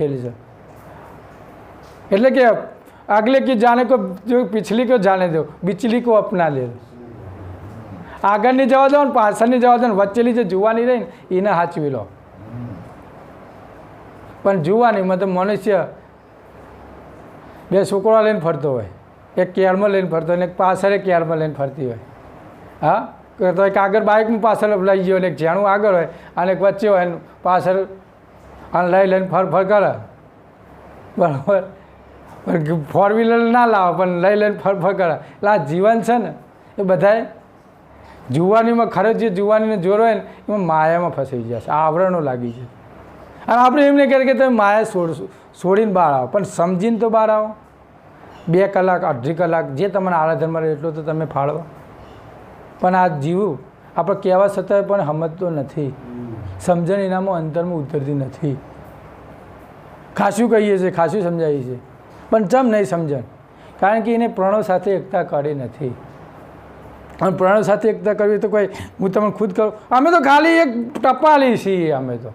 છે। એટલે કે આગલે की जाने को जो पिछली को जाने दो, बिचली को अपना ले। આગળની જવા દો ને પાછળની જવા દો ને વચ્ચેલી જે જુવાની રહી ને એને સાચવી લો। પણ જુવાનીમાં તો મનુષ્ય બે છોકરા લઈને ફરતો હોય, એક કેરમાં લઈને ફરતો હોય ને એક પાછળ કેરમાં લઈને ફરતી હોય। હા, તો એક આગળ બાઇકનું પાછળ લઈ ગયો ને એક ઝાણું આગળ હોય અને એક વચ્ચે હોય ને પાછળ અને લઈને ફર કરે, બરાબર। ફોર વ્હીલર ના લાવો પણ લઈને ફર કરે। એટલે આ જીવન છે ને એ બધાએ જુવાનીમાં ખરે જે જુવાનીને જોર હોય ને એમાં માયામાં ફસાઈ ગયા છે, આવરણો લાગી છે। અને આપણે એમને કહીએ કે તમે માયા છોડીને બહાર આવો, પણ સમજીને તો બહાર આવો। 2 કલાક 2.5 કલાક જે તમને આરાધનમાં રહે એટલો તો તમે ફાળવો। પણ આ જીવું આપણે કહેવા છતાંય પણ સમજતો નથી, સમજણ એનામાં અંતરમાં ઉતરતી નથી। ખાસું કહીએ છીએ, ખાસું સમજાવીએ છીએ, પણ ચમ નહીં સમજણ? કારણ કે એને પ્રણવ સાથે એકતા કરી નથી। અને પ્રણવ સાથે એકતા કરવી તો કોઈ હું તમને ખુદ કરું, અમે તો ખાલી એક ટપાલી છીએ। અમે તો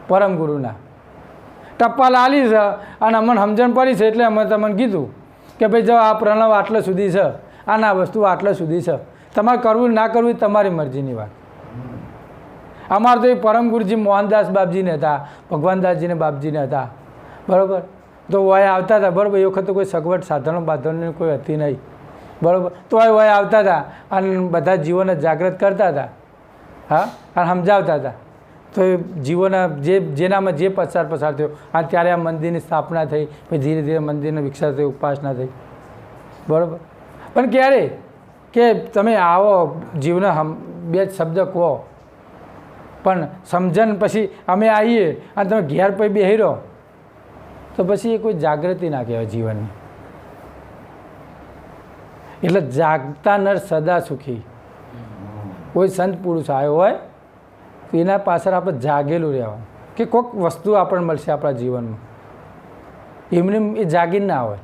પરમ ગુરુના ટપ્પા લાલી છે અને અમને સમજણ પડી છે એટલે અમે તમને કીધું કે ભાઈ જો આ પ્રણવ આટલા સુધી છે, આના વસ્તુ આટલા સુધી છે, તમારે કરવું ના કરવું તમારી મરજીની વાત। અમારે તો એ પરમ ગુરુજી મોહનદાસ બાપજીને હતા, ભગવાનદાસજીને બાપજીને હતા, બરાબર। તો વય આવતા હતા, બરાબર। એ વખત તો કોઈ સગવડ સાધનો બાંધવાની કોઈ હતી નહીં, બરાબર। તો વય આવતા હતા અને બધા જીવોને જાગૃત કરતા હતા, હા, અને સમજાવતા હતા। તો એ જીવોના જેનામાં જે પસાર થયો અને ત્યારે આ મંદિરની સ્થાપના થઈ, પછી ધીરે ધીરે મંદિરનો વિકાસ થયો, ઉપાસના થઈ, બરાબર। પણ ક્યારે કે તમે આવો જીવને 2 શબ્દ કહો, પણ સમજણ પછી અમે આવીએ અને તમે ઘેર પછી બેસી રહો તો પછી એ કોઈ જાગૃતિ ના કહેવાય જીવનની। એટલે જાગતા નર સદા સુખી। કોઈ સંત પુરુષ આવ્યો હોય તો એના પાછળ આપણે જાગેલું રહેવાનું કે કોઈક વસ્તુ આપણને મળશે આપણા જીવનમાં, એમને એ જાગીને ના હોય।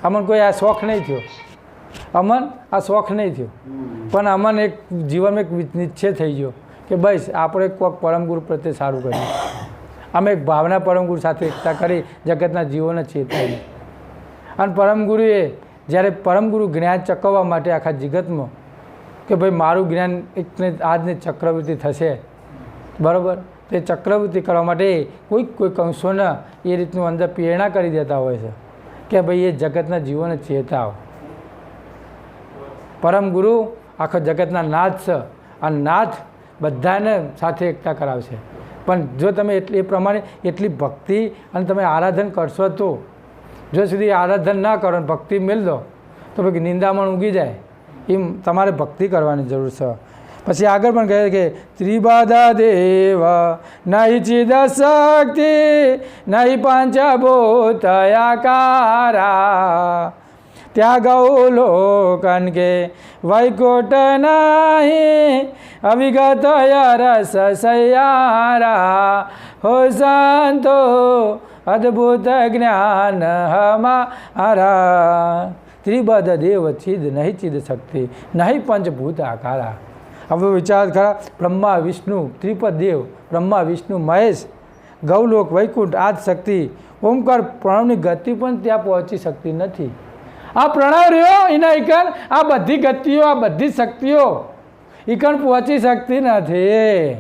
અમને કોઈ આ શોખ નહીં થયો, અમન આ શોખ નહીં થયો, પણ અમને એક જીવનમાં એક નિશ્ચય થઈ ગયો કે બસ આપણે કોઈક પરમગુરુ પ્રત્યે સારું કર્યું। અમે એક ભાવના પરમગુરુ સાથે એકતા કરી જગતના જીવોને ચેતાવી। અને પરમગુરુએ જ્યારે પરમગુરુ જ્ઞાન ચકવવા માટે આખા જગતમાં કે ભાઈ મારું જ્ઞાન એકને આજને ચક્રવૃત્તિ થશે, બરાબર। તે ચક્રવૃત્તિ કરવા માટે કોઈક અંશોને એ રીતનું અંદર પ્રેરણા કરી દેતા હોય છે કે ભાઈ એ જગતના જીવોને ચેતાવ। પરમગુરુ આખો જગતના નાથ છે અને નાથ બધાને સાથે એકતા કરાવશે। પણ જો તમે એ પ્રમાણે એટલી ભક્તિ અને તમે આરાધન કરશો તો, જો સુધી આરાધન ના કરો ને ભક્તિ મેળ દો તો પછી નિંદામણ ઉગી જાય। એમ તમારે ભક્તિ કરવાની જરૂર છે। પછી આગળ પણ કહે કે ત્રિબાધા દેવ નહીં ચિદ શક્તિ નહીં પંચભૂતયાકારા ત્યાગૌ લોકન કે વૈકુંઠ નહીં અવિગત રસ સૈયારા હો સંતો અદ્ભુત જ્ઞાન હમારા। ત્રિબદ્ધ દેવ ચિદ નહીં ચિદ શક્તિ નહીં પંચભૂત આકારા। હવે વિચાર ખરા, બ્રહ્મા વિષ્ણુ ત્રિપદ દેવ, બ્રહ્મા વિષ્ણુ મહેશ, ગૌલોક વૈકુંઠ આદ શક્તિ ઓમકાર પ્રણવની ગતિ પણ ત્યાં પહોંચી શકતી નથી। આ પ્રણવ રહ્યો એના ઈકણ આ બધી ગતિઓ આ બધી શક્તિઓ ઈકણ પહોંચી શકતી નથી।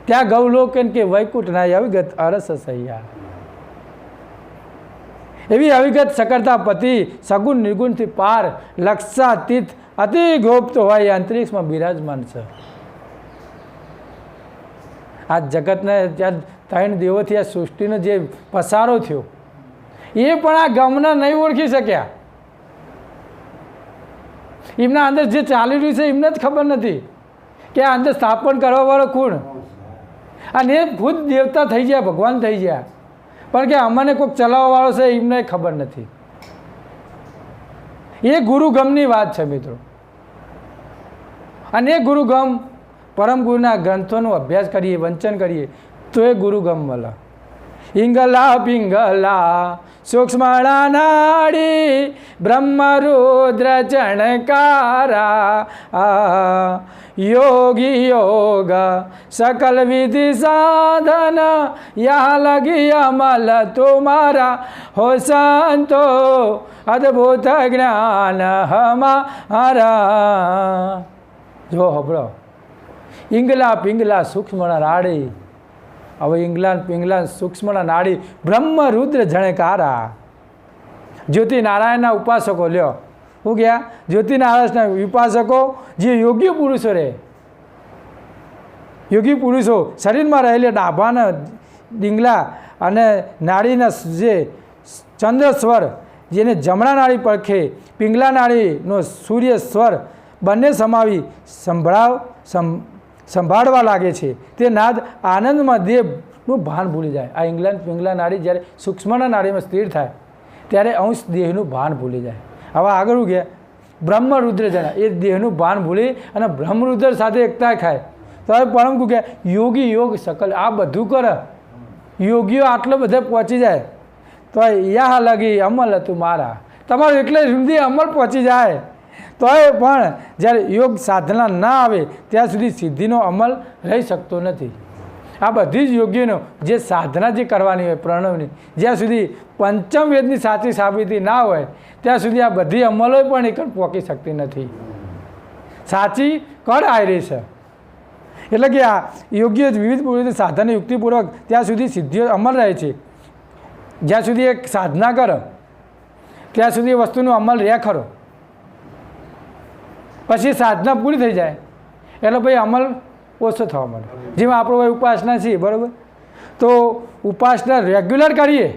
ત્યાં ગૌલોક કે વૈકુંઠ ના અવિગત અરસ સૈયા, એવી અવિગત સકળતા પતિ સગુણ નિર્ગુણથી પાર લક્ષાતીત અતિ ગોપ્ત હોય અંતરિક્ષમાં બિરાજમાન છે। આ જગતને ત્યાં 3 દેવોથી આ સૃષ્ટિનો જે પસારો થયો એ પણ આ ગમને નહીં ઓળખી શક્યા। એમના અંદર જે ચાલી રહ્યું છે એમને જ ખબર નથી કે આ અંદર સ્થાપન કરવાવાળો કોણ, અને એ ખુદ દેવતા થઈ ગયા, ભગવાન થઈ ગયા, પણ કે અમને કોઈક ચલાવવાવાળો છે એમને ખબર નથી। એ ગુરુગમની વાત છે મિત્રો। અને એ ગુરુગમ પરમ ગુરુના ગ્રંથોનો અભ્યાસ કરીએ, વંચન કરીએ તો એ ગુરુગમ મળે। હિંગલા પિંગલા સૂક્ષ્મણા નાડી બ્રહ્મરુદ્ર ચણકારા યોગી યોગ સકલ વિધિ સાધન યા લગી અમલ તુમારા હો સંતો અદ્ભુત જ્ઞાન હમારા. જો હબળો ઈંગલા પિંગલા સૂક્ષ્મણા નાડી. હવે ઈંગલા પિંગલા સૂક્ષ્મણા નાડી બ્રહ્મરુદ્ર જણકારા. જ્યોતિનારાયણના ઉપાસકો લ્યો શું ગયા? જ્યોતિનારાયણના ઉપાસકો જે યોગી પુરુષો રહે, યોગી પુરુષો શરીરમાં રહેલી ડાભાના ડીંગલા અને નાડીના જે ચંદ્ર સ્વર જેને જમણા નાડી પડખે પિંગલા નાડીનો સૂર્ય સ્વર બંને સમાવી સંભાળવા લાગે છે. તે નાદ આનંદમાં દેહનું ભાન ભૂલી જાય. આ ઇંગ્લેન્ડ પિંગલા નાડી જ્યારે સૂક્ષ્મના નાડીમાં સ્થિર થાય ત્યારે અંશ દેહનું ભાન ભૂલી જાય. હવે આગળ ગયા બ્રહ્મરુદ્ર જણા એ દેહનું ભાન ભૂલી અને બ્રહ્મરુદ્ર સાથે એકતા ખાય. તો હવે પરમ કે યોગી યોગ સકલ આ બધું કરે. યોગીઓ આટલો બધે પહોંચી જાય તો યા લગી અમલ હતું મારા. તમારું એટલે સુધી અમલ પહોંચી જાય તો પણ જ્યારે યોગ સાધના ના આવે ત્યાં સુધી સિદ્ધિનો અમલ રહી શકતો નથી. આ બધી જ યોગ્યનો જે સાધના જે કરવાની હોય પ્રણવની, જ્યાં સુધી પંચમ વેદની સાચી સાબિતી ના હોય ત્યાં સુધી આ બધી અમલો પણ એક પહોંચી શકતી નથી. સાચી કળ આવી રહી છે. એટલે કે આ યોગ્ય વિવિધ સાધન યુક્તિપૂર્વક ત્યાં સુધી સિદ્ધિઓ અમલ રહે છે. જ્યાં સુધી એક સાધના કરો ત્યાં સુધી એ વસ્તુનો અમલ રહ્યા ખરો. પછી સાધના પૂરી થઈ જાય એટલે ભાઈ અમલ ઓછો થવા માંડે. જેમાં આપણો ભાઈ ઉપાસના છીએ બરાબર, તો ઉપાસના રેગ્યુલર કરીએ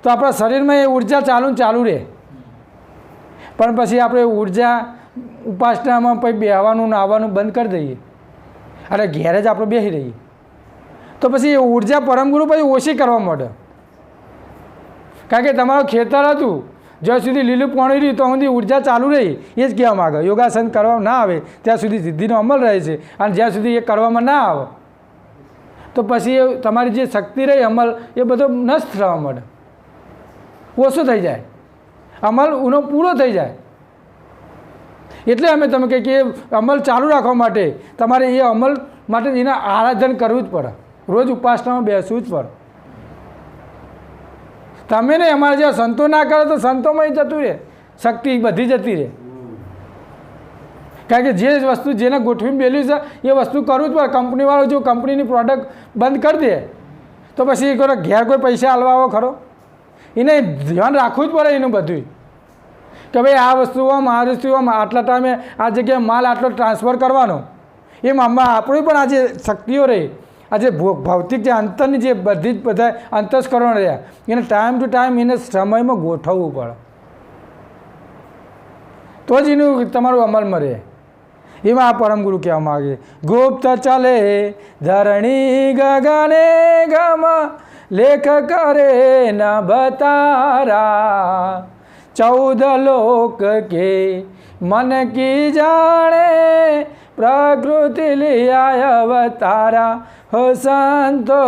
તો આપણા શરીરમાં એ ઉર્જા ચાલુ રહે. પણ પછી આપણે ઉર્જા ઉપાસનામાં પછી બેહવાનું નાહવાનું બંધ કરી દઈએ અને ઘેર જ આપણે બેસી રહીએ તો પછી એ ઉર્જા પરમગુરુ પછી ઓછી કરવા માંડે. કારણ કે તમારું ખેતર હતું જ્યાં સુધી લીલું પાણી રહ્યું તો સુધી ઉર્જા ચાલુ રહી. એ જ કહેવા માગે યોગાસન કરવામાં ના આવે ત્યાં સુધી સિદ્ધિનો અમલ રહે છે. અને જ્યાં સુધી એ કરવામાં ના આવે તો પછી એ તમારી જે શક્તિ રહી અમલ એ બધો નષ્ટ થવા માંડે, ઓછો થઈ જાય, અમલ ઉનો પૂરો થઈ જાય. એટલે અમે તમે કહીએ કે અમલ ચાલુ રાખવા માટે તમારે એ અમલ માટે એના આરાધન કરવું જ પડે. રોજ ઉપાસનામાં બેસવું જ પડે. તમે ને અમારે જ્યાં સંતો ના કરે તો સંતોમાં જતું રહે, શક્તિ બધી જતી રહે. કારણ કે જે વસ્તુ જેને ગોઠવીને બેલ્યું છે એ વસ્તુ કરવું જ પડે. કંપનીવાળો જો કંપનીની પ્રોડક્ટ બંધ કરી દે તો પછી એ ઘેર કોઈ પૈસા હાલવા આવો ખરો? એને ધ્યાન રાખવું જ પડે એનું બધું કે ભાઈ આ વસ્તુ આમ આ વસ્તુ આમ આટલા ટાઈમે આ જગ્યાએ માલ આટલો ટ્રાન્સફર કરવાનો. એમ આમાં આપણી પણ આ જે શક્તિઓ રહી, આ જે ભૌતિક જે અંતરની જે બધી જ બધા અંતસ્કરણો રહ્યા એને ટાઈમ ટુ ટાઈમ એને સમયમાં ગોઠવવું પડે તો જ એનું તમારું અમલમાં રહે. એમાં આ પરમગુરુ કહેવા માગે ગુપ્ત ચાલે ધરણી ગગને ગમ લેખ કરે ન બતારા 14 લોક કે મન કી જાણે પ્રકૃતિ લિયા અવતારા હો સંતો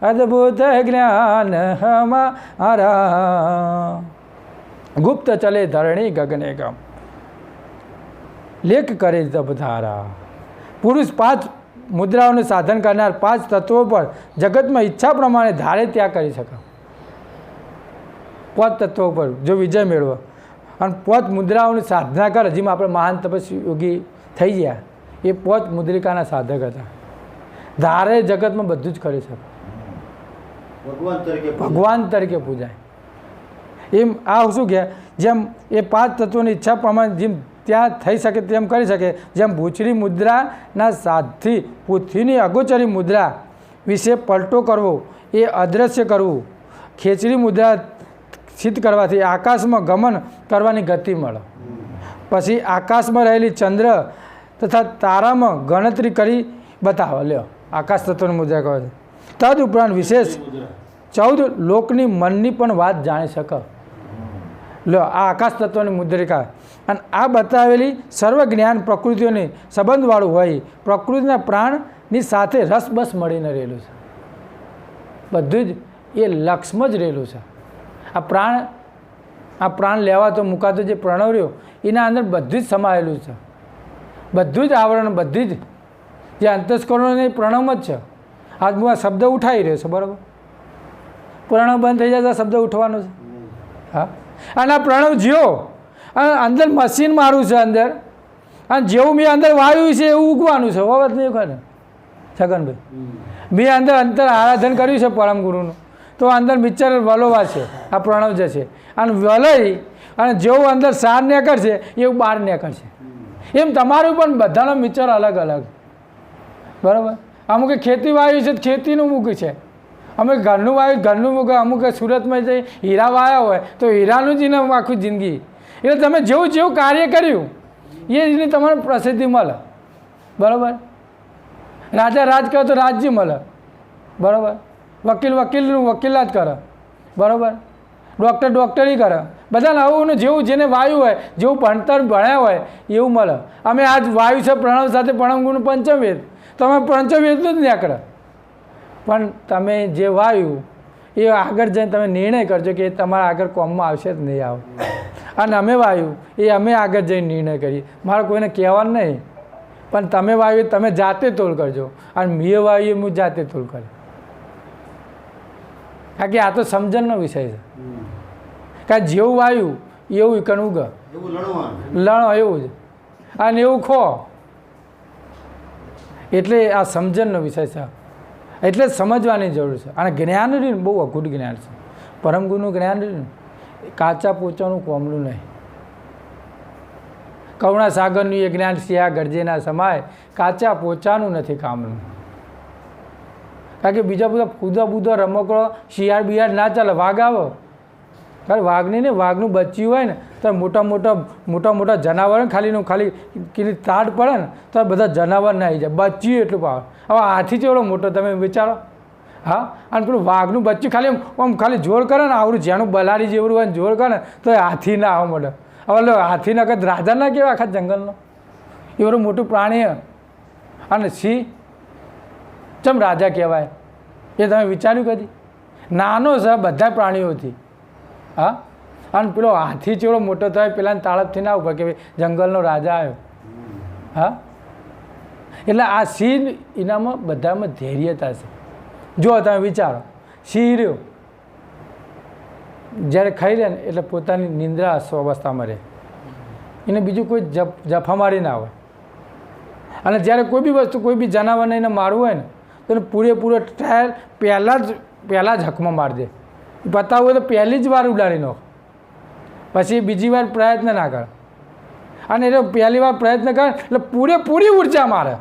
અદ્ભુત જ્ઞાન હમારા. ગુપ્ત ચલે ધરણી ગગને ગમ લેખ કરે તપધારા. પુરુષ 5 મુદ્રાઓનું સાધન કરનાર 5 તત્વો પર જગતમાં ઈચ્છા પ્રમાણે ધારે ત્યાં કરી શકે. 5 તત્વો પર જો વિજય મેળવો અને 5 મુદ્રાઓની સાધના કરે, જેમાં આપણે મહાન તપસ્વી યોગી થઈ ગયા એ 5 મુદ્રિકાના સાધક હતા. ધારે જગતમાં બધું જ કરી શકે, ભગવાન તરીકે પૂજાય. એમ આ શું કહે જેમ એ 5 તત્વોની ઈચ્છા પ્રમાણે જેમ ત્યાં થઈ શકે તેમ કરી શકે. જેમ ભૂચરી મુદ્રાના સાધથી પૃથ્વીની અગોચરી મુદ્રા વિશે પલટો કરવો એ અદૃશ્ય કરવું, ખેંચરી મુદ્રા સિદ્ધ કરવાથી આકાશમાં ગમન કરવાની ગતિ મળે. પછી આકાશમાં રહેલી ચંદ્ર તથા તારામાં ગણતરી કરી બતાવો. લ્યો આકાશ તત્વની મુદ્રા કહે છે. તદ ઉપરાંત વિશેષ 14 લોકની મનની પણ વાત જાણી શકે. લ્યો આ આકાશ તત્વની મુદ્રિકા અને આ બતાવેલી સર્વ જ્ઞાન પ્રકૃતિઓની સંબંધવાળું હોય, પ્રકૃતિના પ્રાણની સાથે રસબસ મળીને રહેલું છે. બધું જ એ લક્ષમાં જ રહેલું છે. આ પ્રાણ લેવાતો મુકાતો જે પ્રણવ રહ્યો એના અંદર બધું જ સમાયેલું છે, બધું જ આવરણ, બધી જ જે અંતસ્કરણો એ પ્રણવ જ છે. આજ હું આ શબ્દ ઉઠાવી રહ્યો છું, બરાબર? પ્રણવ બંધ થઈ જાય તો શબ્દ ઉઠવાનો છે. હા, અને આ પ્રણવ જ્યો અને અંદર મશીન મારું છે અંદર, અને જેવું મેં અંદર વાયુ છે એવું ઉગવાનું છે. વાત નહીં ખરે છગનભાઈ? મેં અંદર અંતર આરાધન કર્યું છે પરમ ગુરુનું, તો અંદર મિક્સર વલોવા છે, આ પ્રણવ જે છે, અને વલઈ અને જેવું અંદર સાર નીકળશે એવું બહાર નીકળશે. એમ તમારું પણ બધાનો મિક્સર અલગ અલગ, બરાબર? અમુક ખેતી વાયુ છે, ખેતીનું મૂક છે. અમે ઘરનું વાયુ ઘરનું મૂકે. અમુક સુરતમાં જઈ હીરા વાયા હોય તો હીરાનું જ એને આખું જિંદગી. એટલે તમે જેવું જેવું કાર્ય કર્યું એ જ તમારે પ્રસિદ્ધિ મળે, બરાબર? રાજા રાજ કરે તો રાજ્ય મળે, બરાબર? વકીલ વકીલનું વકીલાત કરે, બરાબર? ડૉક્ટર ડૉક્ટરી કરે. બધાને આવું જેવું જેને વાયુ હોય, જેવું ભણતર ભણ્યા હોય એવું મળે. અમે આજ વાયુ છે પ્રણવ સાથે પ્રણવ ગુણ પંચમવેદ, તમે પંચમવેદનું જ નીકળે. પણ તમે જે વાયુ એ આગળ જઈને તમે નિર્ણય કરજો કે તમારા આગળ કોમમાં આવશે જ નહીં આવે. અને અમે વાયુ એ અમે આગળ જઈને નિર્ણય કરીએ, મારે કોઈને કહેવાનું નહીં. પણ તમે વાયુ તમે જાતે તોલ કરજો, અને મેં વાયુ હું જાતે તોલ કરે. કારણ કે આ તો સમજણનો વિષય છે. કારણ જેવું વાયુ એવું ઈકણું ગ લણો એવું જ, અને એવું ખો. એટલે આ સમજણનો વિષય છે, એટલે સમજવાની જરૂર છે. અને જ્ઞાન રહ્યું ને બહુ અઘું જ્ઞાન છે. પરમ ગુરુનું જ્ઞાન રહ્યું ને કાચા પોચાનું કોમલું નહીં. કરુણા સાગરનું એ જ્ઞાન સિયા ગરજેના સમાય, કાચા પોચાનું નથી કામનું. કારણ કે બીજા બધા કૂદા બુદા રમકડો શિયાળ બિયાળ ના ચાલે. વાઘ આવો કારણ વાઘની ને વાઘનું બચ્યું હોય ને તો મોટા મોટા જનાવર ખાલી કીલી તાડ પડે ને તો બધા જનાવર ના આવી જાય. બચ્યું એટલું પાવે. હવે હાથી જેવડો મોટો તમે વિચારો. હા, અને પેલું વાઘનું બચ્ચું ખાલી જોર કરે ને આવડું જેનું બલાડી જેવડું હોય ને જોર કરે ને તો હાથી ના આવવા મળે. હવે લો હાથી ના કદ રાજા ના કહેવાય આખા જંગલનો, એવું મોટું પ્રાણી. અને સિંહ ચમ રાજા કહેવાય એ તમે વિચાર્યું કદી? નાનો છે બધા પ્રાણીઓથી. હા, અને પેલો હાથી ચેવડો મોટો થાય પેલા તાળપથી ના ઉપર કે ભાઈ જંગલનો રાજા આવ્યો. હા, એટલે આ સિંહ એનામાં બધામાં ધૈર્યતા છે. જો તમે વિચારો, સિંહ રહ્યો જ્યારે ખાઈ લે ને એટલે પોતાની નિંદ્રા અવસ્થામાં રહે, એને બીજું કોઈ જફામારી ના હોય. અને જ્યારે કોઈ બી વસ્તુ કોઈ બી જનાવરને એને મારવું હોય ને તો એને પૂરેપૂરો ટ્રાયલ પહેલાં જ હકમાં મારી દે. પતાવવું હોય તો પહેલી જ વાર ઉડાડી નાખો, પછી બીજી વાર પ્રયત્ન ના કરે. અને એટલે પહેલી વાર પ્રયત્ન કરે એટલે પૂરેપૂરી ઉર્જા મારે,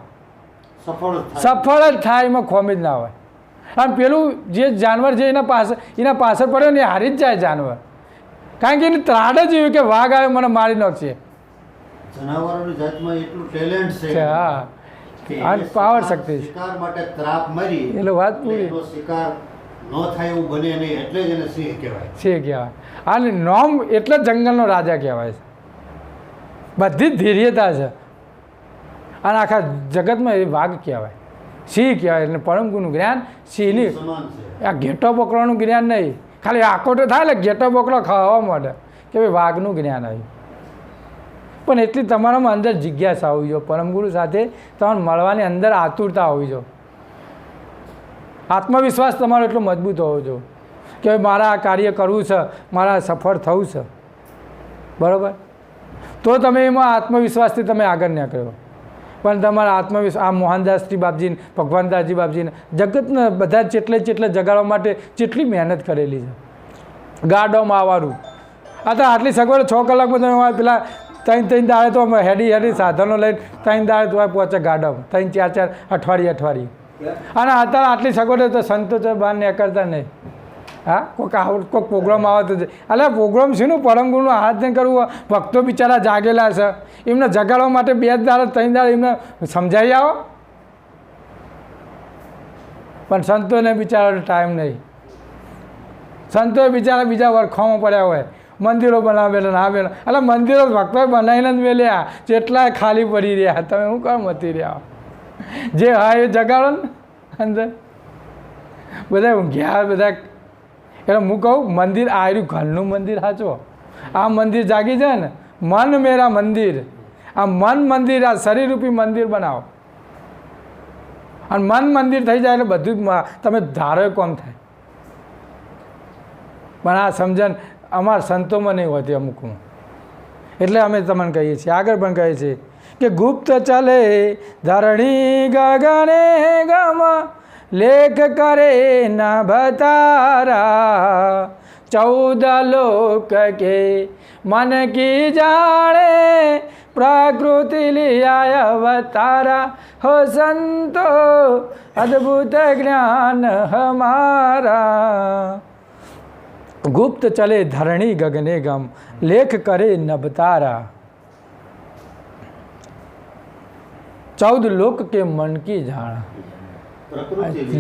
સફળ જ થાય, એમાં ખોમી જ ના હોય. અને પેલું જે જાનવર છે એના પાછળ પડ્યો ને એ હારી જ જાય જાનવર. કારણ કે એની ત્રાડ જ એવી કે વાઘ આવે મને મારી નાખશે. જનાવરોની જાતમાં એટલું ટેલેન્ટ છે. હા, અને પાવર શક્તિ છે. શિકાર માટે ત્રાપ મારી એટલે વાત પૂરી. શિકાર ન થાય એવું બને નહીં, એટલે જ એને સિંહ કહેવાય. સિંહ કહેવાય. અને નોમ એટલે જંગલનો રાજા કહેવાય છે. બધી જ ધૈર્યતા છે. અને આખા જગતમાં એ વાઘ કહેવાય, સિંહ કહેવાય. એટલે પરમ ગુરુનું જ્ઞાન સિંહની આ ઘેટો પકડવાનું જ્ઞાન નહીં. ખાલી આકોટો થાય એટલે ઘેટો પકડો ખાવા માંડે કે ભાઈ વાઘનું જ્ઞાન આવ્યું. પણ એટલી તમારામાં અંદર જિજ્ઞાસા હોવી જોઈએ. પરમગુરુ સાથે તમારે મળવાની અંદર આતુરતા હોવી જોઈએ. આત્મવિશ્વાસ તમારો એટલો મજબૂત હોવો જોઈએ કે ભાઈ મારા આ કાર્ય કરવું છે, મારા સફળ થવું છે, બરાબર? તો તમે એમાં આત્મવિશ્વાસથી તમે આગળ નીકળો. પણ તમારા આત્મવિશ્વાસ આ મોહનદાસજી બાપજીને, ભગવાનદાસજી બાપજીને જગતને બધા જેટલે જગાડવા માટે જેટલી મહેનત કરેલી છે. ગાડામાં આવવાનું આ તો આટલી સગવડ 6 કલાકમાં તમે પેલા ત્રણ દાડે તો હેડી સાધનો લઈને 3 દાડે તો પહોંચે ગાડામાં, 3-4 અઠવાડિયે. અને અત્યારે આટલી સગવડ તો સંતો તો બહાર નીકળતા નહીં. હા, કોઈક પ્રોગ્રામ આવે તો એટલે પ્રોગ્રામ છે ને પરમ ગુરુનો હાથ નહીં કરવું. ભક્તો બિચારા જાગેલા છે, એમને જગાડવા માટે 2 દાડે 3 દાડે એમને સમજાવી આવો. પણ સંતોને બિચારાનો ટાઈમ નહીં. સંતોએ બિચારા બીજા વરખામાં પડ્યા હોય, મંદિરો બનાવેલા ના આવેલા. એટલે મંદિરો ભક્તોએ બનાવીને જ મેલ્યા, જેટલાય ખાલી પડી રહ્યા. તમે શું કામ મતી રહ્યા? જે હા એ જગાડો ને અંદર. બધા ઊંઘ્યા બધા. એટલે હું કહું મંદિર આર્યું ઘરનું મંદિર સાચો, આ મંદિર જાગી જાય ને, મન મેરા મંદિર, આ મન મંદિર, આ શરીરરૂપી મંદિર બનાવો અને મન મંદિર થઈ જાય એટલે બધું જ તમે ધારો કોમ થાય. પણ આ સમજણ અમારા સંતોમાં નહીં હોતી અમુકમાં, એટલે અમે તમને કહીએ છીએ, આગળ પણ કહીએ છીએ કે ગુપ્ત ચલે ધરણી ગગને ગમ, લેખ કરે ન ભતારા, 14 લોક કે મન કી જાણે, પ્રકૃતિ લિયા અવતારા, હો સંતો અદ્ભુત જ્ઞાન હમારા. ગુપ્ત ચલે ધરણી ગગને ગમ, લેખ કરે નભતારા, 14 લોક કે મન કી જાણ,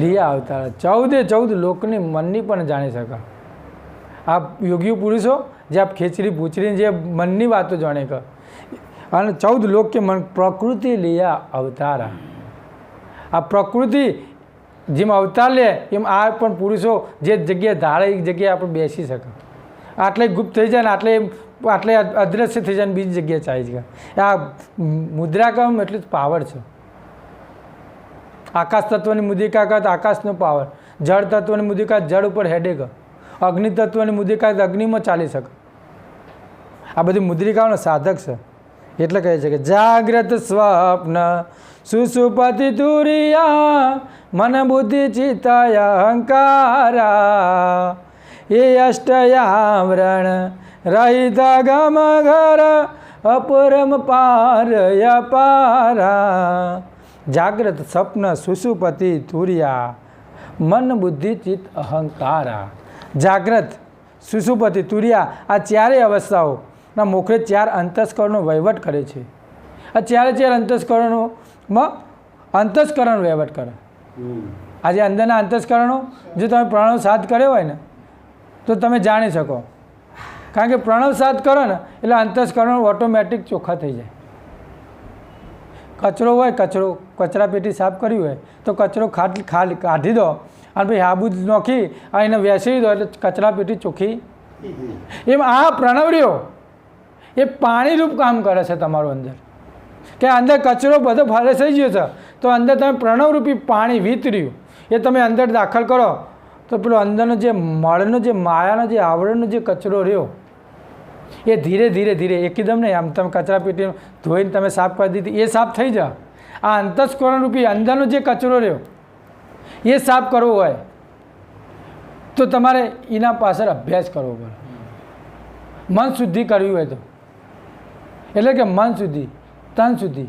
લિયા અવતારા. 14 લોકની મનની પણ જાણી શકે. આ યોગી પુરુષો જે આપ ખેંચરી પૂછરીને જે મનની વાતો જાણે કે, અને 14 લોક કે મન, પ્રકૃતિ લિયા અવતારા. આ પ્રકૃતિ જેમ અવતાર લે એમ આ પણ પુરુષો જે જગ્યાએ ધારે એ જગ્યાએ આપણે બેસી શકે. આટલે ગુપ્ત થઈ જાય ને આટલે અદ્રશ્ય થઈ જાય ને બીજી જગ્યાએ ચાલી જાય. આ મુદ્રાકમ એટલે જ પાવર છે. આકાશ તત્વની મુદ્રિકા કરત આકાશનો પાવર, જળ તત્વની મુદ્રિકા જળ ઉપર હેડે કર, અગ્નિ તત્વની મુદ્રિકા અગ્નિમાં ચાલી શકે. આ બધી મુદ્રિકાઓનો સાધક છે. એટલે કહે છે કે જાગ્રત સ્વપ્ન સુષુપ્તિ તુરિયા, મન બુદ્ધિ ચિત્ત અહંકારા, એ અષ્ટયાવરણ રહિત ગમ ઘર, અપરમ પાર અપારા. જાગ્રત સ્વપ્ન સુષુપ્તિ તુરિયા, મન બુદ્ધિ ચિત્ત અહંકારા. જાગ્રત સુષુપ્તિ તુરિયા, આ ચારેય અવસ્થાઓના મોખરે 4 અંતસ્કરણનો વહીવટ કરે છે. આ 4 અંતસ્કરણોમાં અંતસ્કરણ વહીવટ કરે. આજે અંદરના અંતસ્કરણો જો તમે પ્રણવ સાધ કર્યો હોય ને તો તમે જાણી શકો, કારણ કે પ્રણવ સાધ કરો ને એટલે અંતસ્કરણો ઓટોમેટિક ચોખ્ખા થઈ જાય. કચરો હોય, કચરા પેટી સાફ કરી હોય તો કચરો કાઢી દો અને ભાઈ હાબુ નોખી અને એને વેસી દો એટલે કચરા પેટી ચોખ્ખી. એમ આ પ્રણવર્યો એ પાણીરૂપ કામ કરે છે તમારું અંદર, કે અંદર કચરો બધો ફારે થઈ ગયો છે તો અંદર તમે પ્રણવરૂપી પાણી વિતર્યું એ તમે અંદર દાખલ કરો તો પેલો અંદરનો જે મળનો જે માયાનો જે આવરણનો જે કચરો રહ્યો એ ધીરે ધીરે એકદમ નહીં, આમ તમે કચરા પેટી ધોઈને તમે સાફ કરી દીધી એ સાફ થઈ જાય. આ અંતસ્કરણરૂપી અંદરનો જે કચરો રહ્યો એ સાફ કરવો હોય તો તમારે એના પાછળ અભ્યાસ કરવો પડે. મન શુદ્ધિ કરવી હોય તો, એટલે કે મન શુદ્ધિ, તન શુદ્ધિ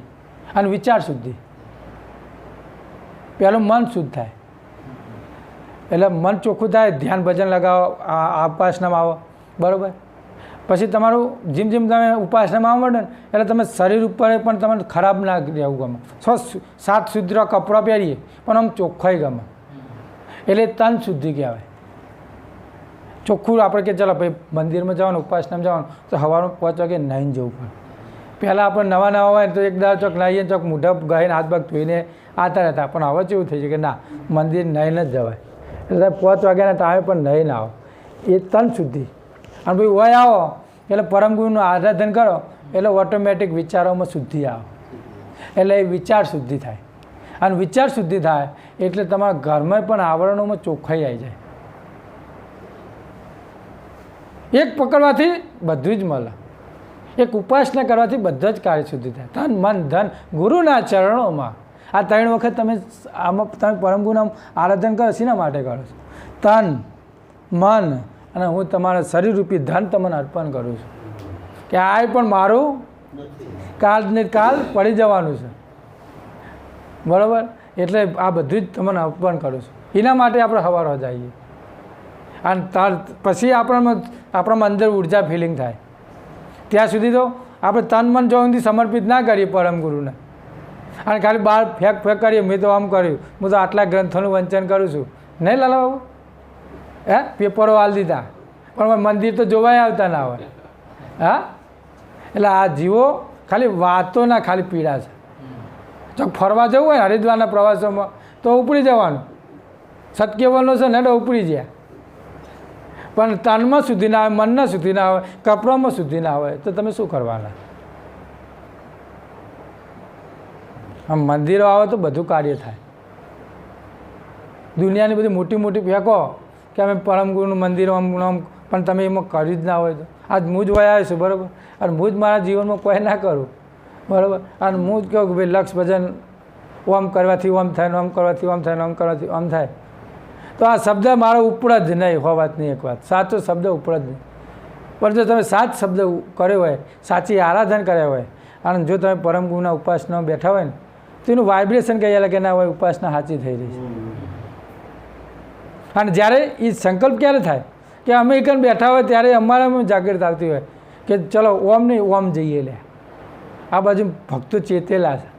અને વિચાર શુદ્ધિ. પહેલું મન શુદ્ધ થાય એટલે મન ચોખ્ખું થાય, ધ્યાન ભજન લગાવો, આ ઉપાસનામાં આવો, બરાબર. પછી તમારું જેમ તમે ઉપાસનામાં આવો ને એટલે તમે શરીર ઉપર પણ તમને ખરાબ ના રહેવું ગમે. 7 શુદ્ધ કપડાં પહેરીએ પણ આમ ચોખ્ખાઈ ગમે, એટલે તન શુદ્ધિ કહેવાય. ચોખ્ખું આપણે કે ચાલો ભાઈ મંદિરમાં જવાનું, ઉપાસનામાં જવાનું તો સવારમાં 5 વાગે નાહીને જવું પડે. પહેલાં આપણે નવા હોય તો એક દાળ ચોક નાહીએ, ચોક મોઢા ગાઈને હાથ પગ ધોઈને આવતા રહેતા. પણ હવે કેવું થઈ છે કે ના, મંદિર નાહીને જ જવાય. એટલે 5 વાગ્યાના ટાઈમે પણ નાહીને આવો, એ તન શુદ્ધિ. અને ભાઈ હોય આવો એટલે પરમગુરુનું આરાધન કરો એટલે ઓટોમેટિક વિચારોમાં શુદ્ધિ આવે, એટલે એ વિચાર શુદ્ધિ થાય. અને વિચાર શુદ્ધિ થાય એટલે તમારા ઘરમાં પણ આવરણોમાં ચોખ્ખાઈ આવી જાય. એક પકડવાથી બધું જ મળે, એક ઉપાસના કરવાથી બધા જ કાર્ય શુદ્ધિ થાય. તન મન ધન ગુરુના ચરણોમાં. આ 3 વખત તમે આમાં તમે પરમગુરુનું આરાધન કરો, શેના માટે કરો છો? તન મન અને હું તમારા શરીરરૂપી ધન તમને અર્પણ કરું છું, કે આ પણ મારું કાલ ને કાલ પડી જવાનું છે, બરાબર. એટલે આ બધું જ તમને અર્પણ કરું છું. એના માટે આપણે સવારે જઈએ અને પછી આપણામાં અંદર ઉર્જા ફિલિંગ થાય. ત્યાં સુધી તો આપણે તન મન જો સુધી સમર્પિત ના કરીએ પરમગુરુને અને ખાલી બહાર ફેંક કરીએ, મેં તો આમ કર્યું, હું તો આટલા ગ્રંથોનું વંચન કરું છું, નહીં લાલા બાબુ? પેપરો હાલ દીધા પણ મંદિર તો જોવાય આવતા ના હોય. હા, એટલે આ જીવો ખાલી વાતોના ખાલી પીડા છે. જો ફરવા જવું હોય ને હરિદ્વારના પ્રવાસોમાં તો ઉપડી જવાનું, સત્યવનનો છે ને ઉપડી ગયા. પણ તનમાં સુધી ના આવે, મનના સુધી ના આવે, કપડામાં સુધી ના આવે તો તમે શું કરવાના? આમ મંદિરો આવે તો બધું કાર્ય થાય. દુનિયાની બધી મોટી મોટી ફેંકો કે અમે પરમ ગુરુનું મંદિર આમ પણ તમે એમાં કરી જ ના હોય તો આજ હું જ વયા આવીશું બરાબર, અને હું જ મારા જીવનમાં કોઈ ના કરું બરાબર, અને હું જ કહું કે ભાઈ લક્ષ ભજન ઓમ કરવાથી ઓમ થાય ને ઓમ કરવાથી ઓમ થાય ને ઓમ કરવાથી ઓમ થાય, તો આ શબ્દ મારો ઉપર જ નહીં હોવાતની એક વાત, સાચો શબ્દ ઉપર જ નહીં. પણ જો તમે સાચ શબ્દ કર્યો હોય, સાચી આરાધન કર્યા હોય, અને જો તમે પરમ ગુરુના ઉપાસના બેઠા હોય ને તો એનું વાઇબ્રેશન કહીએ કે ના હોય ઉપાસના સાચી થઈ રહી છે. અને જ્યારે એ સંકલ્પ ક્યારે થાય કે અમે એકન બેઠા હોય ત્યારે અમારામાં જાગૃત આવતી હોય કે ચલો ઓમ નહીં ઓમ જઈએ લે. આ બાજુ ભક્તો ચેતેલા છે.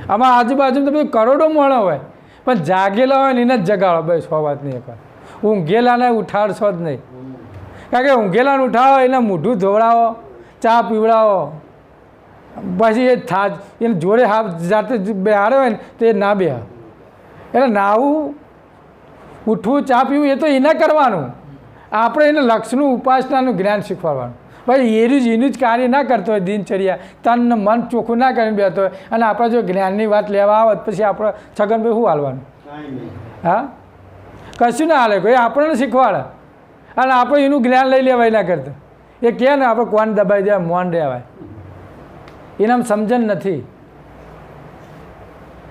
આમાં આજુબાજુ તો બધું કરોડો માણો હોય પણ જાગેલા હોય ને એને જ જગાડો બસ સો વાત નહીં. એકવાર ઊંઘેલાને ઉઠાડશો જ નહીં, કારણ કે ઊંઘેલાને ઉઠાવો એને મોઢું ધોવડાવો, ચા પીવડાવો, પછી એ થાજ એને જોડે હાથ જાતે બેહાડે હોય ને તો એ ના બેહ. એટલે નાવું ઉઠવું ચા પીવું એ તો એને કરવાનું, આપણે એને લક્ષનું ઉપાસનાનું જ્ઞાન શીખવાડવાનું. ભાઈ એનું જ કાર્ય ના કરતો હોય દિનચર્યા, તન મન ચોખ્ખું ના કરીને બેઠો હોય, અને આપણે જો જ્ઞાનની વાત લેવા આવે પછી આપણે છગનભાઈ શું હાલવાનું? હા, કશું ના હાલે, કોઈ આપણને શીખવાડે અને આપણે એનું જ્ઞાન લઈ લેવાય ના કરતા. એ કહે ને આપણે કોણ દબાઈ દેવાય, મોન રહેવાય, એનામ સમજણ નથી.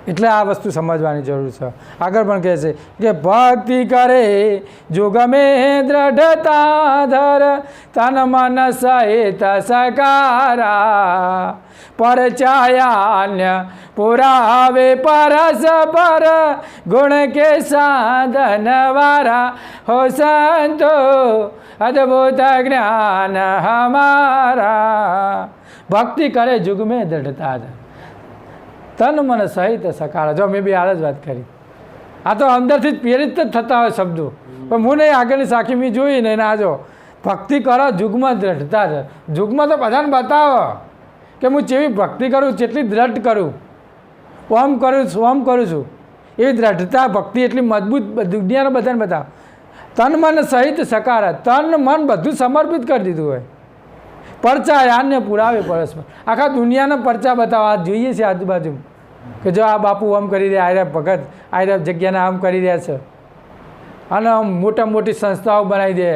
એટલે આ વસ્તુ સમજવાની જરૂર છે. આગળ પણ કહે છે કે ભક્તિ કરે જો ગમે દ્રઢતા ધર તન મન સહિત સકારા પરચાયાન્ય પુરાવે પરસ પર ગુણ કે સાધન વારા હો સંતો અદ્ભુત જ્ઞાન હમારા. ભક્તિ કરે જુગ મેં દ્રઢતા ધર તન મન સહિત સકારા. જો મેં બી આ જ વાત કરી, આ તો અંદરથી જ પ્રેરિત જ થતા હોય શબ્દો, પણ હું નહીં આગળની સાખી મેં જોઈ ને આ જો ભક્તિ કરો જુગમાં દ્રઢતા છે. જુગમાં તો બધાને બતાવો કે હું જેવી ભક્તિ કરું જેટલી દ્રઢ કરું, ઓમ કરું છું એવી દ્રઢતા ભક્તિ એટલી મજબૂત દુનિયાને બધાને બતાવો. તન મન સહિત સકારા, તન મન બધું સમર્પિત કરી દીધું હોય. પરચા યાનને પુરાવે પરસ્પર, આખા દુનિયાના પરચા બતાવવા જોઈએ છે આજુબાજુ કે જો આ બાપુ આમ કરી રહ્યા, આર્યા ભગત આર્યા જગ્યાને આમ કરી રહ્યા છે, અને આમ મોટા મોટી સંસ્થાઓ બનાવી દે.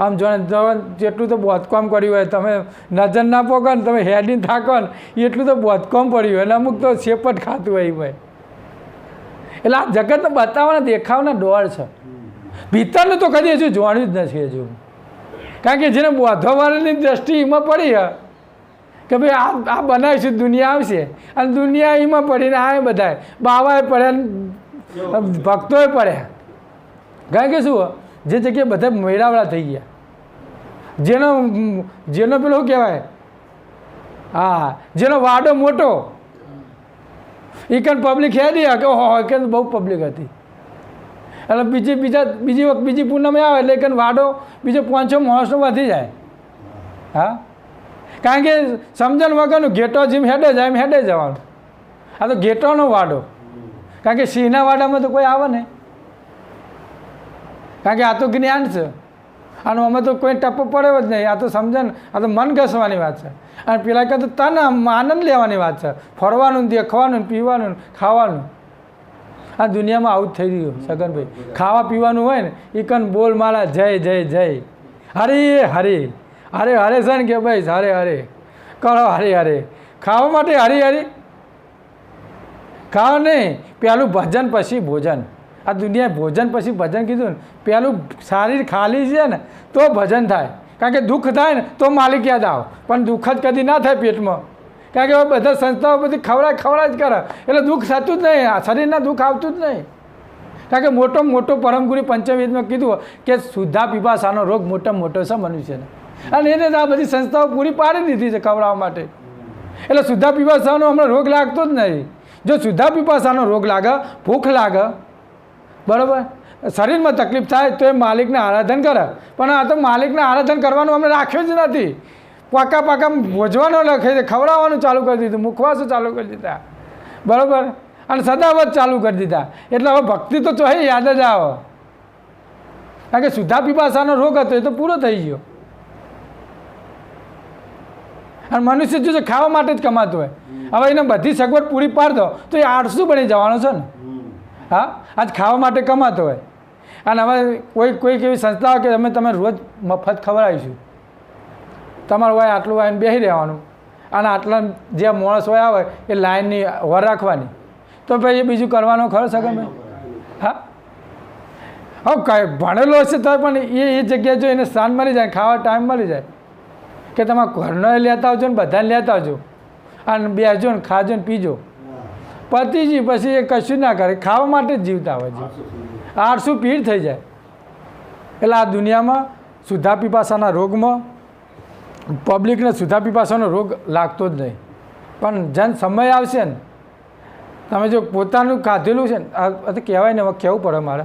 આમ જો જેટલું તો બોધકામ કર્યું હોય, તમે નજર ના પોકો ને તમે હેડીને થાકો ને એટલું તો બોધકામ પડ્યું હોય, અને અમુક તો શેપટ ખાતું હોય ભાઈ. એટલે આ જગતને બતાવવાના દેખાવના દોડ છે, ભીતરનું તો કદી હજુ જોવાનું જ નથી હજુ. કારણ કે જેને બોધવાળાની દ્રષ્ટિ એમાં પડી કે ભાઈ આ બનાવીશું દુનિયા આવશે, અને દુનિયા એમાં પડીને આ બધાય બાવાએ પડ્યા, ભક્તોએ પડ્યા. કારણ કે શું જે જગ્યાએ બધા મેળાવડા થઈ ગયા, જેનો પેલો શું કહેવાય, હા, જેનો વાડો મોટો એ કણ પબ્લિક હેડી કે હો કે બહુ પબ્લિક હતી. એટલે બીજી પૂનમે આવે એટલે કે વાડો બીજો 500 માણસનો વધી જાય. હા, કારણ કે સમજણ વગરનું ઘેટો જેમ હેડે જાય એમ હેડે જવાનું. આ તો ઘેટોનો વાડો, કારણ કે સિંહના વાડામાં તો કોઈ આવે નહીં, કારણ કે આ તો જ્ઞાન છે, આનો અમે તો કોઈ ટપ્પો પડ્યો જ નહીં. આ તો સમજણ, આ તો મન ઘસવાની વાત છે, અને પેલા કરતા તન આનંદ લેવાની વાત છે, ફરવાનું, દેખવાનું, પીવાનું, ખાવાનું. આ દુનિયામાં આવું જ થઈ રહ્યું સગનભાઈ. ખાવા પીવાનું હોય ને એ કન બોલ મારા જય જય જય હરે હરે હરે હરે છે ને કે ભાઈ હરે હરે કરો હરે હરે. ખાવા માટે હરી હરી ખાવા નહીં, પહેલું ભજન પછી ભોજન. આ દુનિયાએ ભોજન પછી ભજન કીધું ને, પહેલું શરીર ખાલી છે ને તો ભજન થાય. કારણ કે દુઃખ થાય ને તો માલિક યાદ આવો, પણ દુઃખ જ કદી ના થાય પેટમાં, કારણ કે બધા સંસ્થાઓ બધી ખવડા જ કરે એટલે દુઃખ થતું જ નહીં, શરીરના દુઃખ આવતું જ નહીં. કારણ કે મોટો પરમગુરુ પંચમવેદમાં કીધું કે સુધા પીપાસાનો રોગ મોટો છે મનુષ્યને, અને એને આ બધી સંસ્થાઓ પૂરી પાડી દીધી છે ખવડાવવા માટે. એટલે સુધા પીપાસાનો હમણાં રોગ લાગતો જ નહીં. જો સુધા પીપાસાનો રોગ લાગે, ભૂખ લાગે, બરાબર, શરીરમાં તકલીફ થાય તો એ માલિકને આરાધન કરે, પણ આ તો માલિકને આરાધન કરવાનું અમને રાખ્યું જ નથી. પાકા ભોજવાનો લખે છે, ખવડાવવાનું ચાલુ કરી દીધું, મુખવાસો ચાલુ કરી દીધા, બરાબર, અને સદાવત ચાલુ કરી દીધા. એટલે હવે ભક્તિ તો ચોહે યાદ જ આવે. કારણ કે સુધા પીપાસાનો રોગ હતો એ તો પૂરો થઈ ગયો. અને મનુષ્ય જો ખાવા માટે જ કમાતો હોય, હવે એને બધી સગવડ પૂરી પાડ દો તો એ આળસુ બની જવાનો છે ને. હા, આજ ખાવા માટે કમાતો હોય અને હવે કોઈક એવી સંસ્થાઓ કે તમે રોજ મફત ખવડાવીશું, તમારું હોય આટલું આવીને બેસી રહેવાનું અને આટલા જે માણસ હોય આવે એ લાઈનની વર રાખવાની, તો ભાઈ એ બીજું કરવાનો ખરો સગા ભાઈ? હા, હવે કાંઈ ભણેલો હશે તો પણ એ જગ્યાએ જો એને સ્થાન મળી જાય, ખાવા ટાઈમ મળી જાય કે તમે ઘરનો લેતા આવજો ને બધાને લેતા આવજો અને બેસજો ને ખાજો ને પીજો, પતિજી પછી એ કશું ના કરે, ખાવા માટે જ જીવતા હોય છે. આળસુ પીડ થઈ જાય. એટલે આ દુનિયામાં સુધા પીપાસાના રોગમાં પબ્લિકને સુધા પીપાસાનો રોગ લાગતો જ નહીં. પણ જેમ સમય આવશે ને, તમે જો પોતાનું ખાધેલું છે ને, આ તો કહેવાય ને, હવે કહેવું પડે મારે,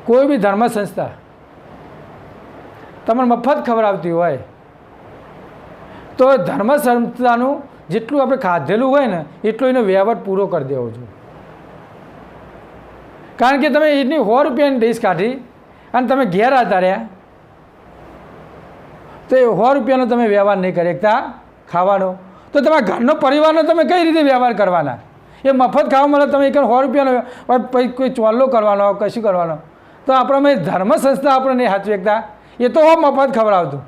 કોઈ બી ધર્મ સંસ્થા તમને મફત ખવડાવતી હોય તો ધર્મ સંસ્થાનું જેટલું આપણે ખાધેલું હોય ને એટલો એનો વ્યવહાર પૂરો કરી દેવો જોઈએ. કારણ કે તમે એની 100 રૂપિયાની ડીશ કાઢી અને તમે ઘેર આવતા રહ્યા તો એ 100 રૂપિયાનો તમે વ્યવહાર નહીં કરી શકતા ખાવાનો, તો તમારા ઘરનો પરિવારનો તમે કઈ રીતે વ્યવહાર કરવાના? એ મફત ખાવા મળે, તમે એક 100 રૂપિયાનો પછી કોઈ ચોલ્લો કરવાનો કશું કરવાનો, તો આપણામાં ધર્મ સંસ્થા આપણે નહીં સાચવી શકતા. એ તો મફત ખવડાવતું.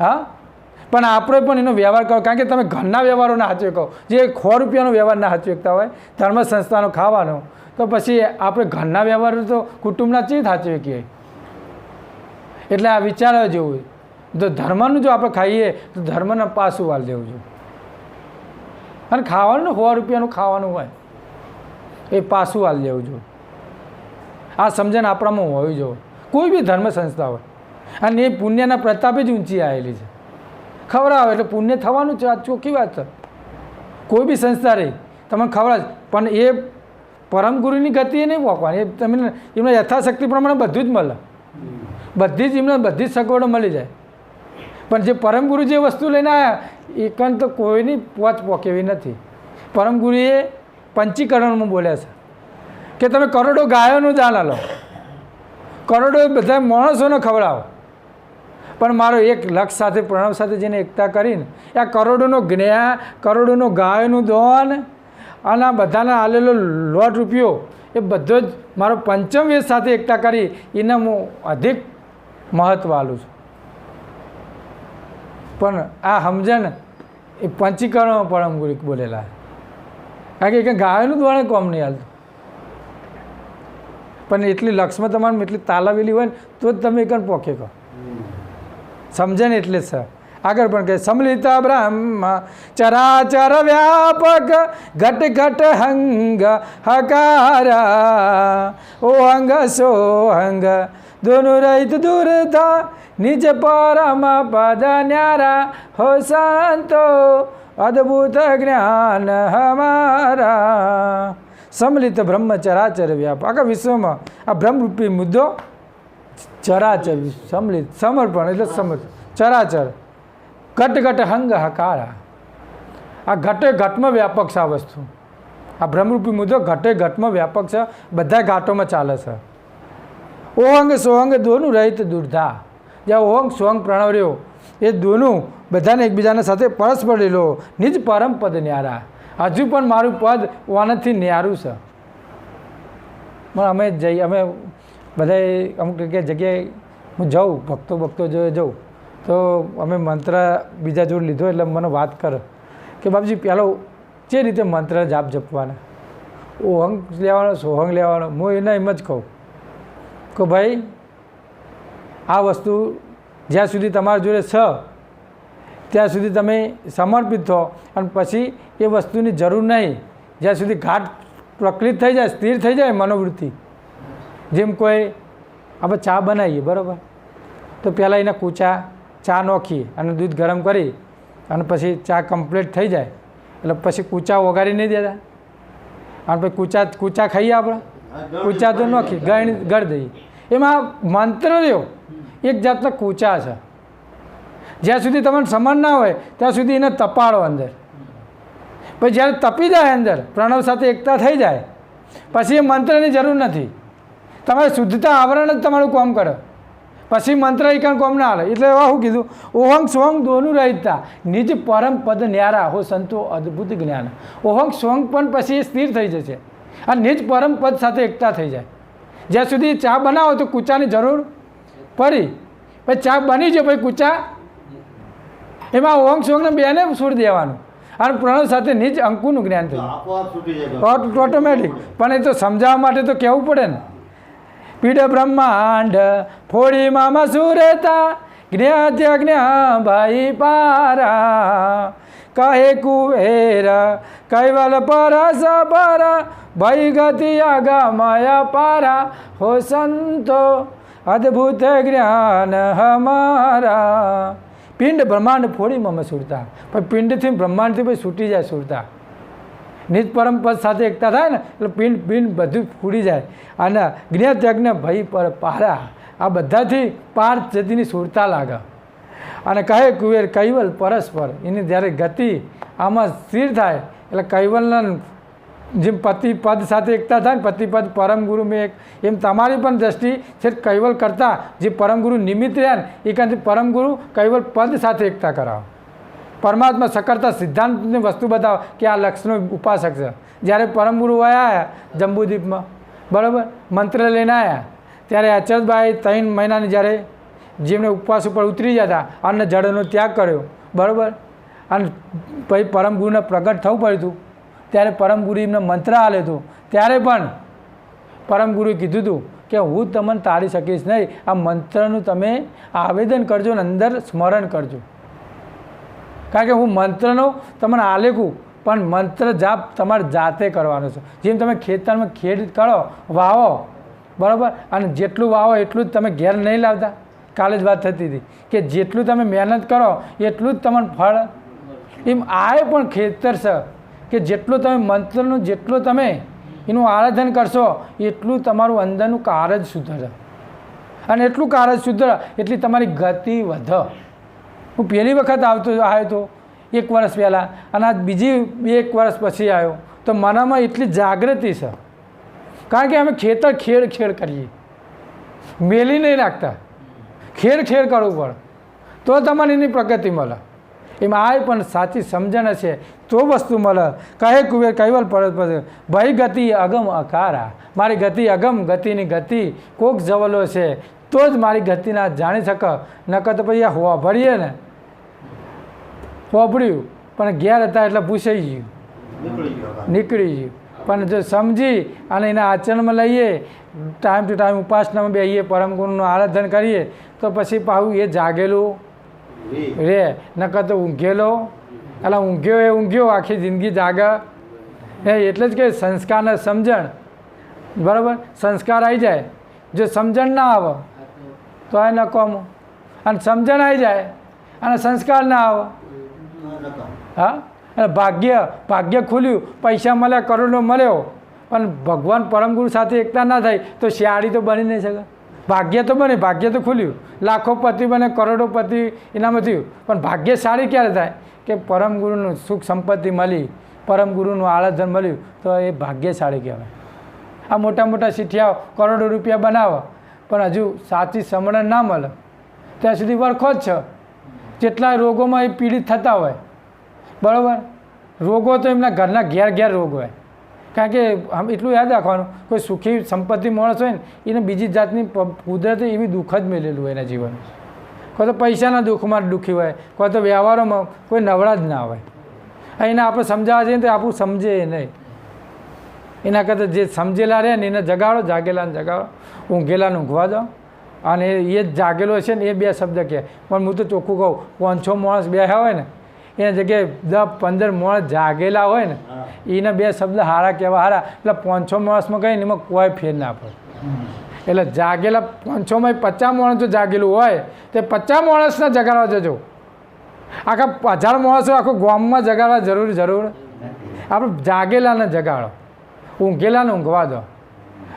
હા, પણ આપણે પણ એનો વ્યવહાર કરો, કારણ કે તમે ઘરના વ્યવહારો ના સાચવી કહો, જે 100 રૂપિયાનો વ્યવહાર ના સાચવી શકતા હોય ધર્મ સંસ્થાનો ખાવાનો, તો પછી આપણે ઘરના વ્યવહારો તો કુટુંબના ચીજ સાચવી શકીએ. એટલે આ વિચારવા જેવું. તો ધર્મનું જો આપણે ખાઈએ તો ધર્મના પાસું વાળ દેવું જોઈએ. અને ખાવાનું 100 રૂપિયાનું ખાવાનું હોય એ પાસું વાળ દેવું જોઈએ. આ સમજણ આપણામાં હોવી જોઈએ, કોઈ બી ધર્મ સંસ્થા હોય. અને એ પુણ્યના પ્રતાપે જ ઊંચી આવેલી છે. ખવડાવે એટલે પુણ્ય થવાનું છે, આ ચોખ્ખી વાત છે. કોઈ બી સંસ્થા રહી તમને ખવડાવે, પણ એ પરમ ગુરુની ગતિ એ નહીં પોકવાની. એ તમને એમને યથાશક્તિ પ્રમાણે બધું જ મળે, બધી જ એમને બધી જ સગવડો મળી જાય. પણ જે પરમ ગુરુ જે વસ્તુ લઈને આવ્યા એ કણ તો કોઈની પોકેવી નથી. પરમ ગુરુએ પંચીકરણમાં બોલ્યા છે કે તમે કરોડો ગાયોનું દાન લો, કરોડો બધા માણસોને ખવડાવો, પણ મારો એક લક્ષ સાથે પ્રણવ સાથે જેને એકતા કરીને આ કરોડોનો જ્ઞાન, કરોડોનો ગાયોનું દાન અને આ બધાને આલેલો ₹1 એ બધો જ મારો પંચમ વેદ સાથે એકતા કરી એને હું અધિક મહત્ત્વ આલું છું. પણ આ સમજણ એ પંચીકરણમાં પરમ ગુરુ બોલેલા, કારણ કે ગાયોનું દોણે કોમ નહીં હાલતું. પણ એટલી લક્ષમાં તમારે એટલી તાલાવેલી હોય ને તો જ તમે એકણ પોકે કહો. સમજણ એટલે સર આગળ પણ કહે સમલિત બ્રહ્મ ચરાચર વ્યાપક ઘટ ઘટ હંગ હકારા ઓ હંગ સો હંગ દોનું રહિત દૂર થા નિજ પરમ પદ ન્યારા હો સંતો અદ્ભુત જ્ઞાન હમારા. સમલિત બ્રહ્મ ચરાચર વ્યાપ, આખા વિશ્વમાં આ બ્રહ્મરૂપી મુદ્દો ચરાચર સમલિત, સમર્પણ એટલે સમર્પણ, ચરાચર ઘટ ઘટ હંગ હકારા. આ ઘટે ઘટમાં વ્યાપક છે આ વસ્તુ. આ બ્રહ્મરૂપી મુદ્દો ઘટે ઘટમાં વ્યાપક છે, બધા ઘાટોમાં ચાલે છે. ઓહંગ સોહંગ દોનું રહિત દુર્ધા, જ્યાં ઓહંગ સોહંગ પ્રણવ રહ્યો એ દોનું બધાને એકબીજાના સાથે પરસ્પર લેલો નિજ પરમ પદ ન્યારા. હજુ પણ મારું પદ વાનથી ન્યારું છે. પણ અમે જઈએ, અમે બધાએ અમુક જગ્યાએ હું જાઉં, ભક્તો જોડે જાઉં તો અમે મંત્ર બીજા જોડે લીધો એટલે મને વાત કરે કે બાપજી પહેલો જે રીતે મંત્ર જાપ જપવાના, ઓહંગ લેવાનો સોહંગ લેવાનો. હું એને એમ જ કહું કે ભાઈ આ વસ્તુ જ્યાં સુધી તમારા જોડે છે ત્યાં સુધી તમે સમર્પિત થો, અને પછી એ વસ્તુની જરૂર નહીં જ્યાં સુધી ઘાટ પ્રકૃત થઈ જાય, સ્થિર થઈ જાય મનોવૃત્તિ. જેમ કોઈ આપણે ચા બનાવીએ બરાબર, તો પહેલાં એને કૂચા ચા નાખીએ અને દૂધ ગરમ કરી અને પછી ચા કમ્પ્લીટ થઈ જાય એટલે પછી કૂચા વગાડી નહીં દેતા, અને પછી કૂચા ખાઈએ આપણે, કૂચા તો નાખી ગળી દઈએ. એમાં મંત્ર રહ્યો એક જાતના કૂચા છે. જ્યાં સુધી તમને સમજ ના હોય ત્યાં સુધી એને તપાડો અંદર, પછી જ્યારે તપી જાય અંદર પ્રણવ સાથે એકતા થઈ જાય પછી એ મંત્રની જરૂર નથી. તમારે શુદ્ધતા આવરણ જ તમારું કામ કરે, પછી મંત્ર એકણ કોમ ના હાલે. એટલે એવા શું કીધું, ઓહંગ સ્વંગ દોનું રહિતતા નિજ પરમ પદ ન્યારા હો સંતો અદ્ભુત જ્ઞાન. ઓહંગ સ્વંગ પણ પછી સ્થિર થઈ જશે અને નિજ પરમ પદ સાથે એકતા થઈ જાય. જ્યાં સુધી ચા બનાવો તો કૂચાની જરૂર પડી, પછી ચા બની જાય પછી કૂચા, એમાં ઓહંગ સ્વંગને બેને છોડી દેવાનું અને પ્રણવ સાથે નિજ અંકુનું જ્ઞાન થઈ આપોઆપ છૂટી જાય. ઓટોમેટિક. પણ એ તો સમજાવવા માટે તો કહેવું પડે ને. પીડ બ્રહ્માંડ ફોડી મામા સુરતા જ્ઞાત્યજ્ઞ ભાઈ પારા કહે કુવેર કૈવલ પરસ પર ભય ગતિ આગા માયા પારા હો સંતો અદ્ભુત જ્ઞાન હમારા. પિંડ બ્રહ્માંડ ફોડી મામા સુરતા, પણ પિંડથી બ્રહ્માંડથી પછી છૂટી જાય સુરતા, નિજ પરમ પદ સાથે એકતા થાય ને એટલે પિંડ પિંડ બધું ફૂડી જાય. અને જ્ઞાત્યજ્ઞ ભય પર પારા, આ બધાથી પાર જતીની સુરતા લાગે. અને કહે કુવેર કૈવલ પરસ્પર, એની જ્યારે ગતિ આમાં સ્થિર થાય એટલે કૈવલના જેમ પતિ પદ સાથે એકતા થાય ને, પતિપદ પરમ ગુરુ મેં એક, એમ તમારી પણ દ્રષ્ટિ છે કૈવલ કરતાં જે પરમ ગુરુ નિમિત્ત રહ્યા ને એ કાંથી પરમ ગુરુ કૈવલ પદ સાથે એકતા કરાવો. પરમાત્મા સકરતા સિદ્ધાંતની વસ્તુ બતાવો કે આ લક્ષ્યનો ઉપાસક છે. જ્યારે પરમ ગુરુ આવ્યા જંબુદ્વીપમાં, બરાબર, મંત્ર લઈને આવ્યા ત્યારે અચરતભાઈ 3 મહિનાની જ્યારે જેમને ઉપવાસ ઉપર ઉતરી જતા અન્ન જળનો ત્યાગ કર્યો, બરાબર, અને પછી પરમ ગુરુને પ્રગટ થવું પડ્યું હતું. ત્યારે પરમ ગુરુ એમને મંત્ર આપ્યો હતો. ત્યારે પણ પરમ ગુરુએ કીધું હતું કે હું તમને તાળી શકીશ નહીં, આ મંત્રનું તમે આવેદન કરજો ને અંદર સ્મરણ કરજો. કારણ કે હું મંત્રનો તમને આલેખું, પણ મંત્ર જાપ તમારે જાતે કરવાનો છે. જેમ તમે ખેતરમાં ખેડ કરો, વાવો, બરાબર, અને જેટલું વાવો એટલું જ તમે ઘેર નહીં લાવતા. કાલે જ વાત થતી હતી કે જેટલું તમે મહેનત કરો એટલું જ તમને ફળ. એમ આ પણ ખેતર છે કે જેટલું તમે મંત્રનું જેટલું તમે એનું આરાધન કરશો એટલું તમારું અંદરનું કારજ સુધરે, અને એટલું કારજ સુધરે એટલી તમારી ગતિ વધે. હું પહેલી વખત આવ્યો હતો 1 વર્ષ પહેલાં, અને આજ બીજી 1 વર્ષ પછી આવ્યો તો મનમાં એટલી જાગૃતિ છે. કારણ કે અમે ખેતર ખેડ કરીએ, મેલી નહીં રાખતા, ખેડ કરવું પડે તો તમારે એની પ્રગતિ મળે. એમાં આ પણ સાચી સમજણ છે તો વસ્તુ મળે. કહે કુવેર કૈવલ પરત ભય ગતિ અગમ અકારા, મારી ગતિ અગમ ગતિની ગતિ કોક જવલો છે તો જ મારી ગતિના જાણી શકે. નકર તો પછી હોભળીએ ને, હોભળ્યું પણ ઘેર હતા એટલે પૂછાઈ ગયું, નીકળી ગયું. પણ જો સમજી અને એના આચરણમાં લઈએ, ટાઈમ ટુ ટાઈમ ઉપાસનામાં બેસીએ, પરમ ગુરુનું આરાધન કરીએ તો પછી પાછું એ જાગેલું રે. નકર તો ઊંઘેલો એટલે ઊંઘ્યો આખી જિંદગી જાગે. એટલે જ કે સંસ્કારને સમજણ, બરાબર, સંસ્કાર આવી જાય. જો સમજણ ના આવે તો એ નકામું, અને સમજણ આવી જાય અને સંસ્કાર ના આવે, હા, અને ભાગ્ય ખુલ્યું, પૈસા મળ્યા, કરોડો મળ્યો, પણ ભગવાન પરમ ગુરુ સાથે એકતા ના થાય તો શિયાળી તો બની નહીં શકે. ભાગ્ય તો બને, ભાગ્ય તો ખુલ્યું, લાખોપતિ બને, કરોડોપતિ એનામાં થયું, પણ ભાગ્યશાળી ક્યારે થાય કે પરમ ગુરુનું સુખ સંપત્તિ મળી, પરમ ગુરુનું આરાધન મળ્યું તો એ ભાગ્યશાળી કહેવાય. આ મોટા મોટા શીઠિયાઓ કરોડો રૂપિયા બનાવો પણ હજુ સાચી સમરણ ના મળે ત્યાં સુધી વરખો જ છે. જેટલા રોગોમાં એ પીડિત થતા હોય, બરાબર, રોગો તો એમના ઘરના ઘેર રોગ હોય. કારણ કે આમ એટલું યાદ રાખવાનું, કોઈ સુખી સંપત્તિ માણસ હોય ને એને બીજી જાતની કુદરતે એવી દુઃખ જ મેળેલું હોય એના જીવન. કોઈ તો પૈસાના દુઃખમાં દુઃખી હોય, કોઈ તો વ્યવહારોમાં કોઈ નવરા જ ના હોય. એને આપણે સમજાવવા જઈએ તો આપણું સમજે નહીં. એના કરતાં જે સમજેલા રહે ને એને જગાડો, જાગેલાને જગાડો, ઊંઘેલાને ઊંઘવા દો. અને એ જ જાગેલો છે ને એ 2 શબ્દ કહે. પણ હું તો ચોખ્ખું કહું, 5-6 માણસ બેઠા હોય ને એના જગ્યાએ 10-15 માણસ જાગેલા હોય ને એને 2 શબ્દ હારા કહેવા હારા. એટલે 5-6 માણસમાં કહીને એમાં કોઈ ફેર ના પડે. એટલે જાગેલા 5-6માં 50 માણસ જો જાગેલું હોય તો 50 માણસને જગાડવા જજો. આખા 1000 માણસો આખું ગામમાં જગાડવા જરૂર આપણે જાગેલાને જગાડો, ઊંઘેલાને ઊંઘવા દો.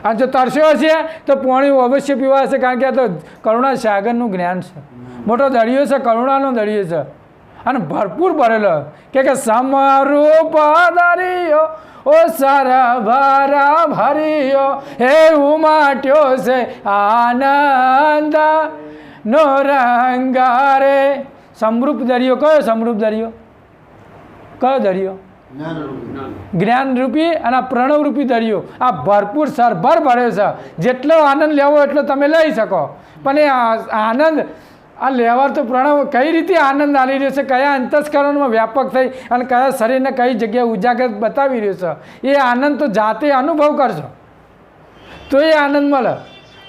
અને જો તરસ્યો છે તો પાણી અવશ્ય પીવાશે, કારણ કે આ તો કરુણા સાગરનું જ્ઞાન છે. મોટો દરિયો છે, કરુણાનો દરિયો છે. અને ભરપૂર ભરેલો કે સમરૂપ દરિયો ઓ સારા ભારા ભર્યો હે ઉમાટ્યો છે આનંદ નો રંગ રે. સમરૂપ દરિયો કયો? સમરૂપ દરિયો કયો દરિયો? જ્ઞાનરૂપી અને પ્રણવરૂપી દરિયો. આ ભરપૂર સરભર ભર્યો છે. જેટલો આનંદ લેવો એટલો તમે લઈ શકો, પણ એ આનંદ આ લેવા તો પ્રણવ કઈ રીતે આનંદ આવી રહ્યો છે, કયા અંતસ્કરણમાં વ્યાપક થઈ અને કયા શરીરને કઈ જગ્યાએ ઉજાગર બતાવી રહ્યો છે, એ આનંદ તો જાતે અનુભવ કરશો તો એ આનંદ મળે.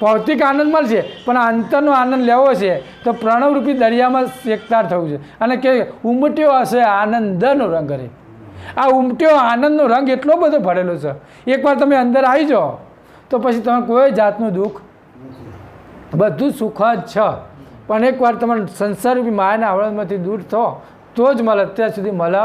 ભૌતિક આનંદ મળશે, પણ અંતરનો આનંદ લેવો છે તો પ્રણવરૂપી દરિયામાં એકતાર થવું છે. અને કે ઉમટ્યો હશે આનંદનો રંગ રે. આ ઉમટ્યો આનંદનો રંગ એટલો બધો ભરેલો છે. એકવાર તમે અંદર આવી જાઓ તો પછી તમે કોઈ જાતનું દુઃખ, બધું સુખ જ છે. પણ એકવાર તમે સંસારરૂપી માયાના આવરણમાંથી દૂર થો તો જ મળે, ત્યાં સુધી મળે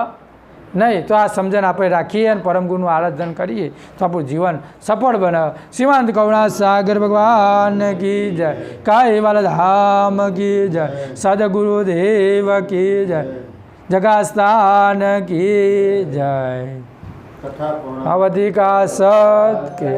નહીં. તો આ સમજણ આપણે રાખીએ અને પરમગુરુનું આરાધન કરીએ તો આપણું જીવન સફળ બને. શ્રીમંત કરુણા સાગર ભગવાન કી જય, કાયવાલ ધામ કી જય, સદગુરુદેવ કી જય, જગાસ્થાન કી જય. કથા પૂર્ણ. અવધિકા સત કે